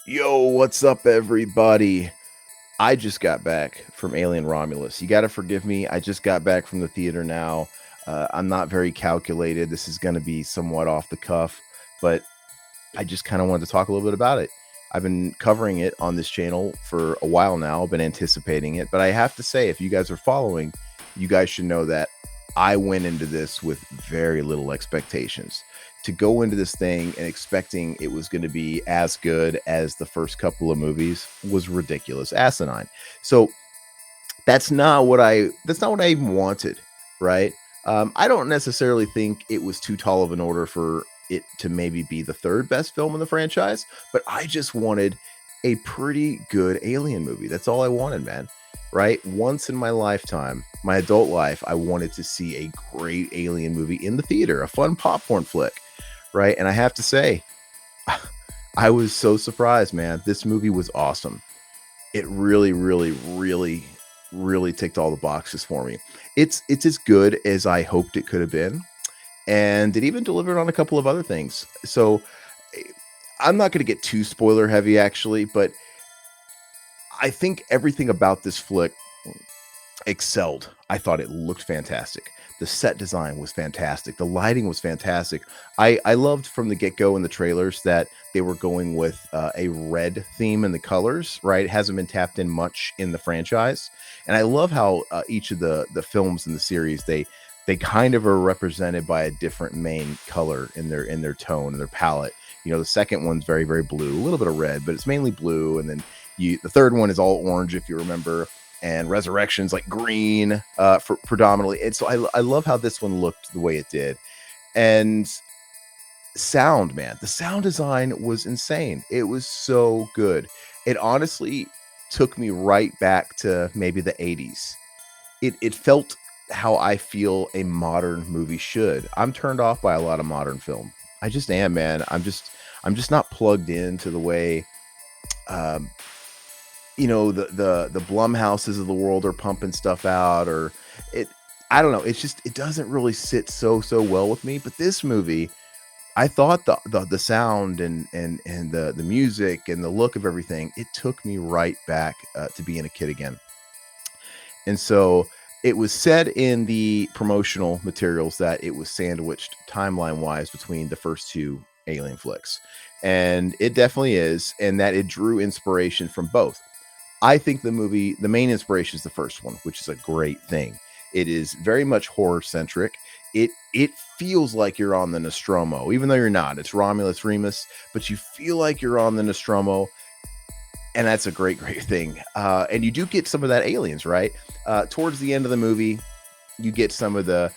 Yo, what's up, everybody? I just got back from Alien Romulus. You got to forgive me. I just got back from the theater now. I'm not very calculated. This is going to be somewhat off the cuff, but I just kind of wanted to talk a little bit about it. I've been covering it on this channel for a while now, I've been anticipating it, but I have to say, if you guys are following, you guys should know that I went into this with very little expectations. To go into this thing and expecting it was going to be as good as the first couple of movies was ridiculous, asinine. So that's not what I even wanted, right? I don't necessarily think it was too tall of an order for it to maybe be the third best film in the franchise, but I just wanted a pretty good Alien movie. That's all I wanted, man. Right? Once in my lifetime, my adult life, I wanted to see a great Alien movie in the theater, a fun popcorn flick, right? And I have to say, I was so surprised, man. This movie was awesome. It really, really, really, really ticked all the boxes for me. It's as good as I hoped it could have been, and it even delivered on a couple of other things. So I'm not going to get too spoiler heavy, actually, but I think everything about this flick excelled. I thought it looked fantastic. The set design was fantastic. The lighting was fantastic. I loved from the get-go in the trailers that they were going with a red theme in the colors, right? It hasn't been tapped in much in the franchise. And I love how each of the films in the series, they kind of are represented by a different main color in their tone and their palette. You know, the second one's very, very blue, a little bit of red, but it's mainly blue. And then the third one is all orange, if you remember, and Resurrection's like green for predominantly. And so I love how this one looked the way it did. And sound, man, the sound design was insane. It was so good. It honestly took me right back to maybe the 80s. It felt how I feel a modern movie should. I'm turned off by a lot of modern film. I just am, man. I'm just not plugged into the way the Blumhouses of the world are pumping stuff out, or I don't know, it doesn't really sit so well with me. But this movie, I thought the sound and the music and the look of everything, it took me right back to being a kid again. And so it was said in the promotional materials that it was sandwiched timeline wise between the first two Alien flicks, and it definitely is, and that it drew inspiration from both. I think the main inspiration is the first one, which is a great thing. It is very much horror centric. It feels like you're on the Nostromo, even though you're not. It's Romulus Remus, but you feel like you're on the Nostromo, and that's a great thing. And you do get some of that aliens, right? Towards the end of the movie, you get some of the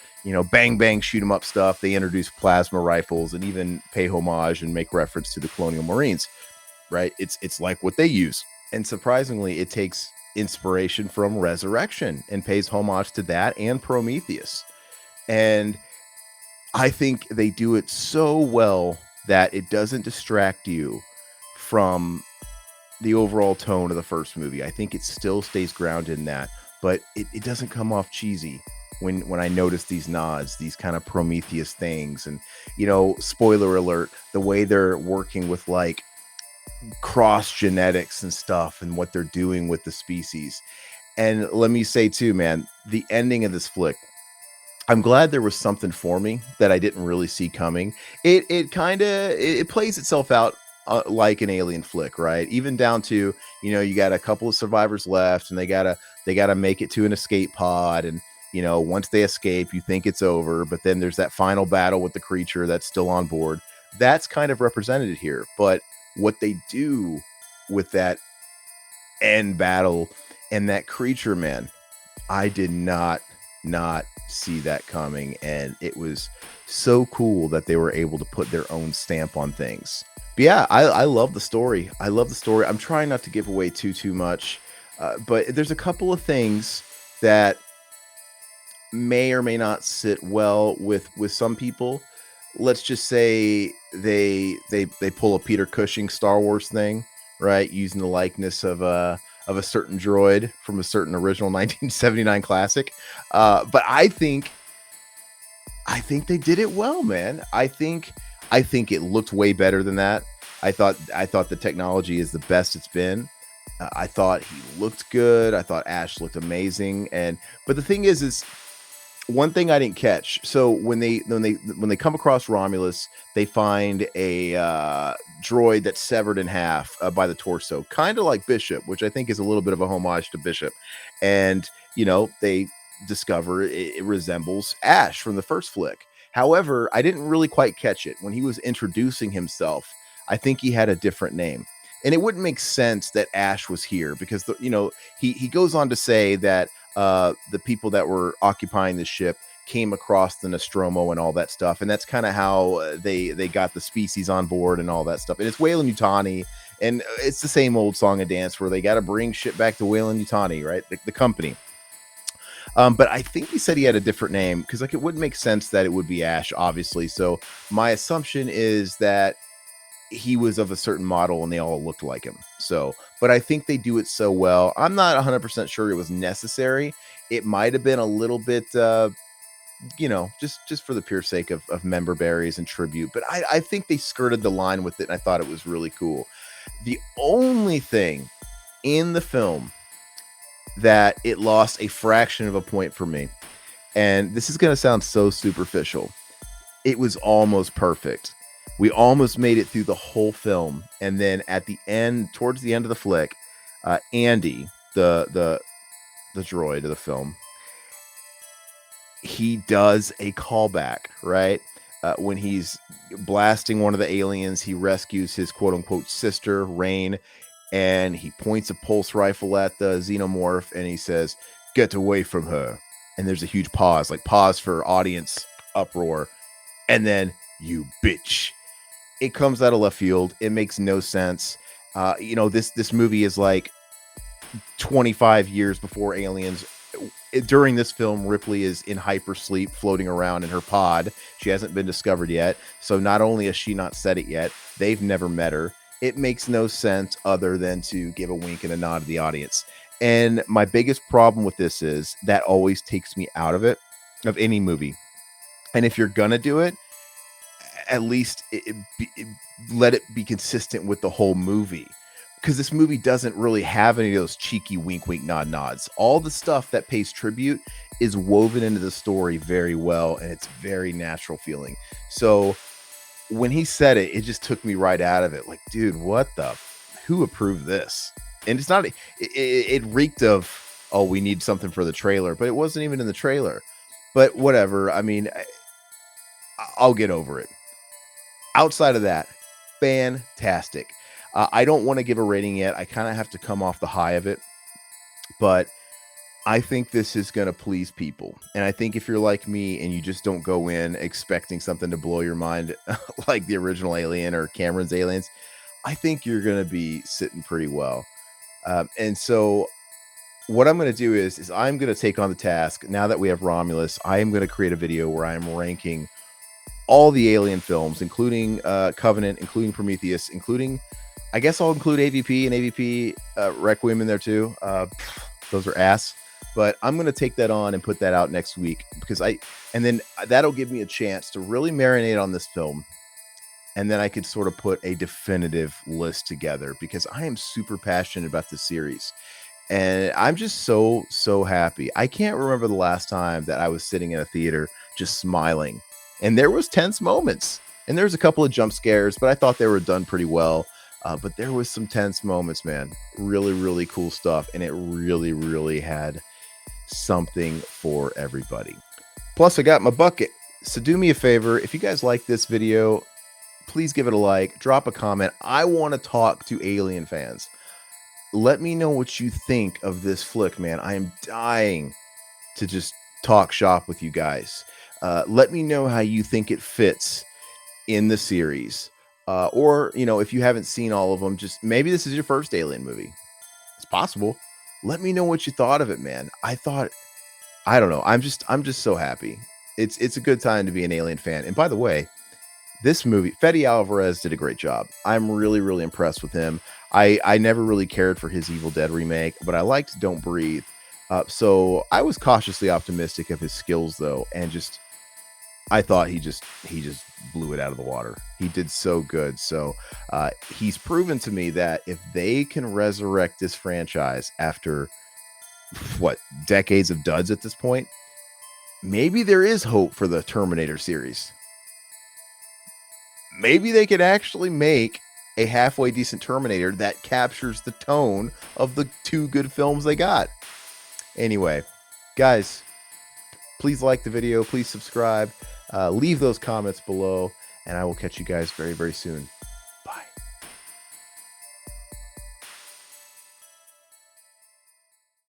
bang bang shoot 'em up stuff. They introduce plasma rifles and even pay homage and make reference to the Colonial Marines, right? It's like what they use. And surprisingly, it takes inspiration from Resurrection and pays homage to that and Prometheus. And I think they do it so well that it doesn't distract you from the overall tone of the first movie. I think it still stays grounded in that, but it doesn't come off cheesy when I notice these nods, these kind of Prometheus things. And, spoiler alert, the way they're working with like cross genetics and stuff and what they're doing with the species. And let me say too, man, the ending of this flick, I'm glad there was something for me that I didn't really see coming. It plays itself out like an Alien flick, right? Even down to, you got a couple of survivors left and they gotta make it to an escape pod. And, once they escape, you think it's over, but then there's that final battle with the creature that's still on board. That's kind of represented here. But what they do with that end battle and that creature, man, I did not see that coming. And it was so cool that they were able to put their own stamp on things. But yeah, I love the story. I'm trying not to give away too much, but there's a couple of things that may or may not sit well with some people. Let's just say they pull a Peter Cushing Star Wars thing, right? Using the likeness of a certain droid from a certain original 1979 classic. But I think they did it well, man. I think it looked way better than that. I thought the technology is the best it's been. I thought he looked good. I thought Ash looked amazing. But the thing is one thing I didn't catch. So when they come across Romulus, they find a droid that's severed in half by the torso, kind of like Bishop, which I think is a little bit of a homage to Bishop. And they discover it resembles Ash from the first flick. However, I didn't really quite catch it when he was introducing himself. I think he had a different name. And it wouldn't make sense that Ash was here because he goes on to say that the people that were occupying the ship came across the Nostromo and all that stuff, and that's kind of how they got the species on board and all that stuff. And it's Weyland Yutani, and it's the same old song and dance where they got to bring shit back to Weyland Yutani, right? The company. But I think he said he had a different name because it wouldn't make sense that it would be Ash, obviously. So my assumption is that he was of a certain model and they all looked like him. So, but I think they do it so well. I'm not 100% sure it was necessary. It might have been a little bit, just for the pure sake of member berries and tribute. But I think they skirted the line with it, and I thought it was really cool. The only thing in the film that it lost a fraction of a point for me, and this is going to sound so superficial, it was almost perfect. We almost made it through the whole film, and then at the end, towards the end of the flick, Andy, the droid of the film, he does a callback, right? When he's blasting one of the aliens, he rescues his quote unquote sister, Rain, and he points a pulse rifle at the xenomorph and he says, "Get away from her." And there's a huge pause, like pause for audience uproar. And then, "You bitch." It comes out of left field. It makes no sense. This movie is like 25 years before Aliens. During this film, Ripley is in hypersleep, floating around in her pod. She hasn't been discovered yet. So not only has she not said it yet, they've never met her. It makes no sense other than to give a wink and a nod to the audience. And my biggest problem with this is that always takes me out of it, of any movie. And if you're going to do it, at least let it be consistent with the whole movie, because this movie doesn't really have any of those cheeky wink nod nods. All the stuff that pays tribute is woven into the story very well, and it's very natural feeling. So when he said it, it just took me right out of it. Like, dude, who approved this? And it's not, it reeked of, oh, we need something for the trailer, but it wasn't even in the trailer. But whatever. I mean, I'll get over it. Outside of that, fantastic. I don't want to give a rating yet. I kind of have to come off the high of it, but I think this is going to please people. And I think if you're like me and you just don't go in expecting something to blow your mind like the original Alien or Cameron's Aliens, I think you're going to be sitting pretty well. And so what I'm going to do is I'm going to take on the task. Now that we have Romulus, I am going to create a video where I'm ranking all the Alien films, including Covenant, including Prometheus, including, I guess I'll include AVP and AVP Requiem in there too. Those are ass. But I'm going to take that on and put that out next week and then that'll give me a chance to really marinate on this film. And then I could sort of put a definitive list together because I am super passionate about this series. And I'm just so, so happy. I can't remember the last time that I was sitting in a theater just smiling. And there was tense moments. And there's a couple of jump scares, but I thought they were done pretty well. But there was some tense moments, man. Really, really cool stuff. And it really, really had something for everybody. Plus, I got my bucket. So do me a favor. If you guys like this video, please give it a like. Drop a comment. I want to talk to Alien fans. Let me know what you think of this flick, man. I am dying to just talk shop with you guys. Let me know how you think it fits in the series. Or, if you haven't seen all of them, just maybe this is your first Alien movie. It's possible. Let me know what you thought of it, man. I don't know. I'm just so happy. It's a good time to be an Alien fan. And by the way, this movie, Fede Alvarez did a great job. I'm really, really impressed with him. I never really cared for his Evil Dead remake, but I liked Don't Breathe. So I was cautiously optimistic of his skills, though, and just I thought he just blew it out of the water. He did so good. So he's proven to me that if they can resurrect this franchise after what, decades of duds at this point, maybe there is hope for the Terminator series. Maybe they could actually make a halfway decent Terminator that captures the tone of the two good films they got. Anyway, guys, please like the video, please subscribe, leave those comments below, and I will catch you guys very, very soon.